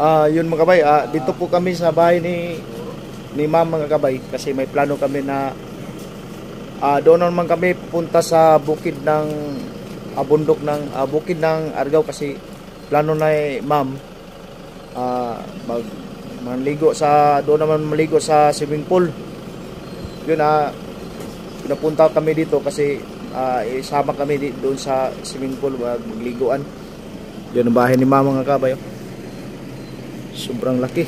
Yun mga kabay, dito po kami sa bahay ni ma'am mga kabay kasi may plano kami na doon naman kami pupunta sa bukid ng bundok ng bukid ng Argao kasi plano na ma'am maligo sa doon naman maligo sa swimming pool. Yun pinapunta kami dito kasi isama kami doon sa swimming pool magliguan. Yun ang bahay ni ma'am mga kabay. Sobrang laki.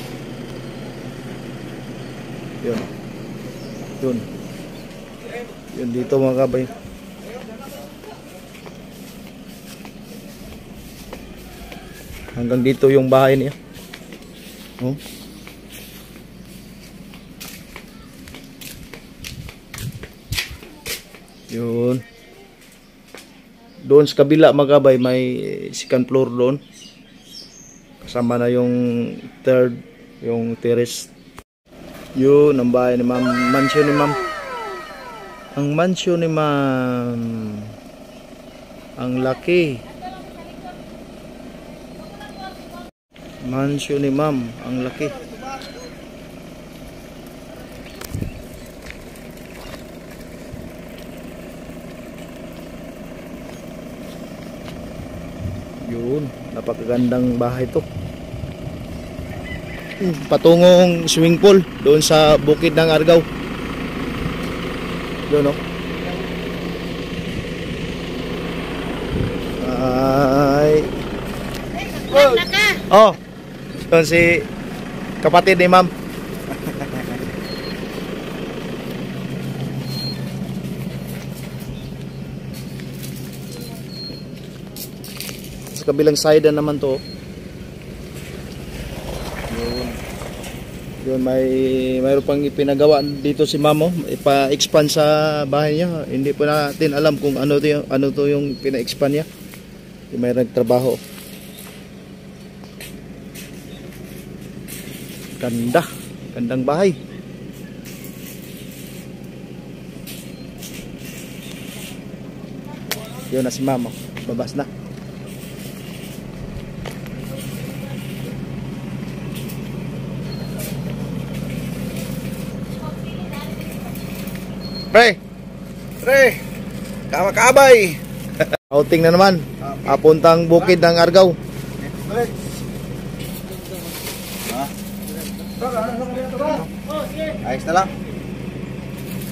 Yun. Yun. Yun dito mga kabay. Hanggang dito yung bahay niya. Oh. Yun. Doon sa kabila mga kabay may second floor doon. Kasama na yung third, yung terrace. Yun ang bahay ni ma'am. Mansyon ni ma'am. Ang mansyon ni ma'am. Ang laki. Mansyon ni ma'am. Ang laki. Yun. Napakagandang bahay to. Patungong swimming pool doon sa bukid ng Argao. Doon ay doon si kapatid ni ma'am. Sa kabilang side naman to. Yun, mayroon pang ipinagawa dito si ma'am, ipa-expand sa bahay niya. Hindi po natin alam kung ano to yung pina-expand niya. May nagtrabaho. Gandang bahay. Yun na si ma'am, babas na. Pre, kabay. Outing na naman. Puntang bukid ng Argao. Ayos na lang.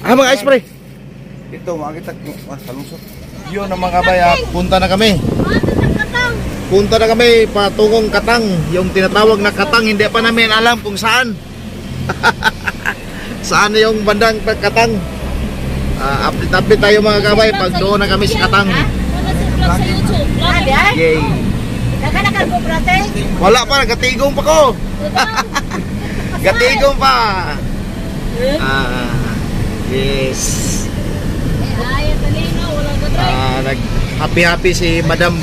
Mga ayos pre. Ito, makakita sa lusot. Yun ang mga kabay, punta na kami. Punta na kami patungong Katang. Yung tinatawag na Katang, hindi pa namin alam kung saan. Saan yung bandang Katang. Update tayo mga kabay pag doon na kami sa Katang. Yay. Wala pa, gatigong pa ko. Gatigong pa. Yes. Happy si madam.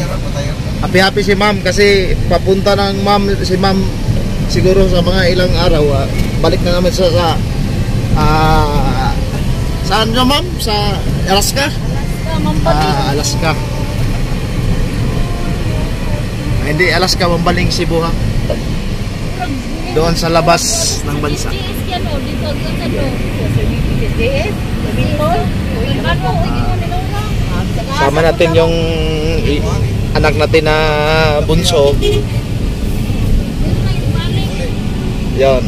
Happy si ma'am kasi papunta ng ma'am si ma'am siguro sa mga ilang araw. Balik na naman sa saan nyo ma'am? Sa Alaska? Alaska. Hindi Alaska, Mambaling, Cebu ha. Doon sa labas ng bansa. Sama natin yung anak natin na bunso. Yan.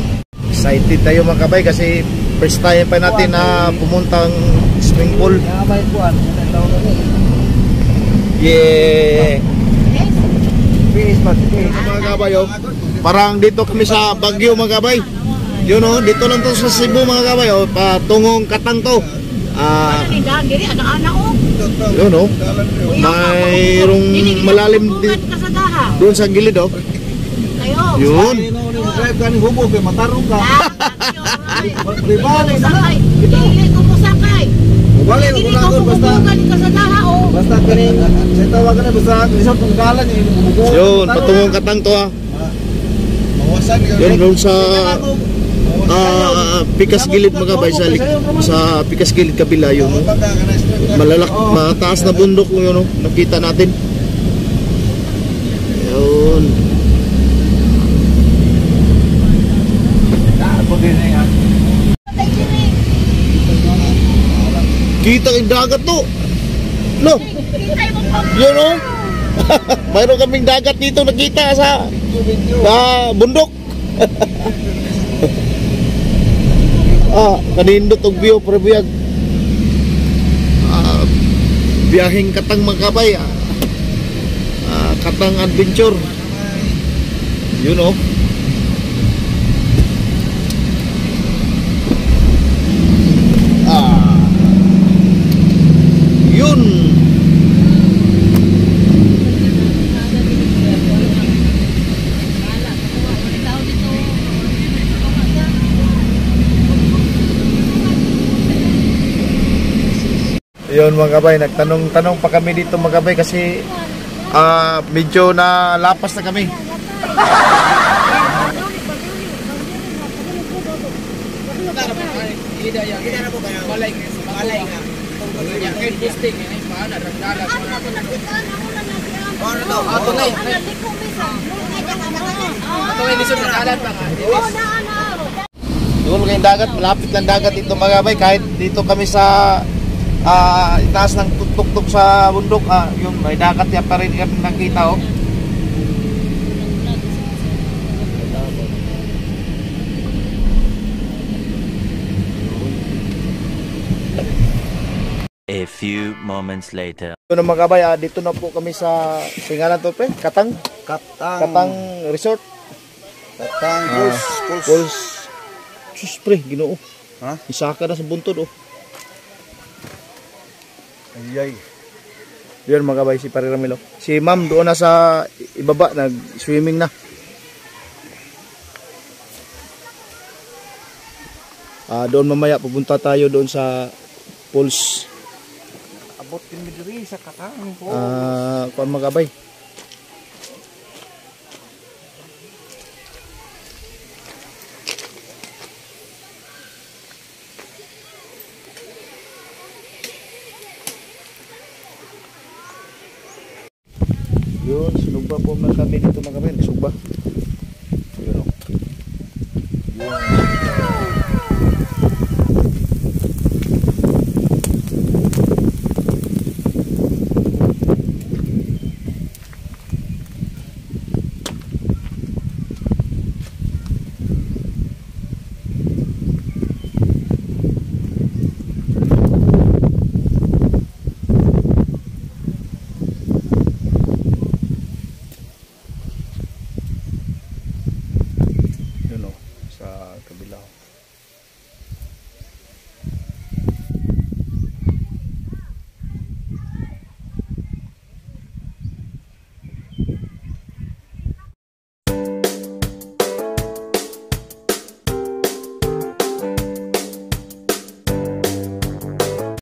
Excited tayo mga kabay kasi first time pa natin na pumuntang swimming pool. Yeah. Mga kabay, parang dito kami sa Baguio mga kabay. Yun dito lang to sa Cebu mga kabay, patungong Katang to. Yun mayroong malalim doon sa gilid Yun. Drive ka ni hubog kay matarong ka. Pribado sakay. Dili ko mo sakay. Wala ko lang basta. Basta kani sa tawag na basta resort ng galan ni hubog. Yun, patungong Katang to Mawasan ka. Yun doon sa Pikas Gilid mga kabay sa Pikas Gilid kabila yun. Mataas na bundok yun nakita natin. Yun. Kita yung dagat to. Lo, Kita mo po. yun o. Mayroon kaming dagat dito nakita sa bundok. Kanindot og view prebiyag. Biyaheng katang magkabay. Katang adventure. You know. Yun. Yun mga kabay, nagtanong-tanong pa kami dito mga kabay kasi medyo na lapas na kami. Doon kayong dagat, malapit lang dagat dito mga kabay. Kahit dito kami sa itaas ng tuktok sa bundok, yung may dagat yan pa rin kami nakita oh. A few moments later. Ito na mga kabay, dito na po kami sa singalan to pre, Katang Resort. Katang Pulse. Sus pre, Ginoo. Ha? Isaka na sa buntod oh. Ayay. Yun mga kabay, si Pare Ramilo. Si ma'am doon na sa ibaba, nag-swimming na. Doon mamaya pupunta tayo doon sa pools. Abot din diri sa Katang po. Kuan mga kabay. Yun, sinugba po man kami dito mga kabay, sugba. Yun o. Yun o, sa kabila.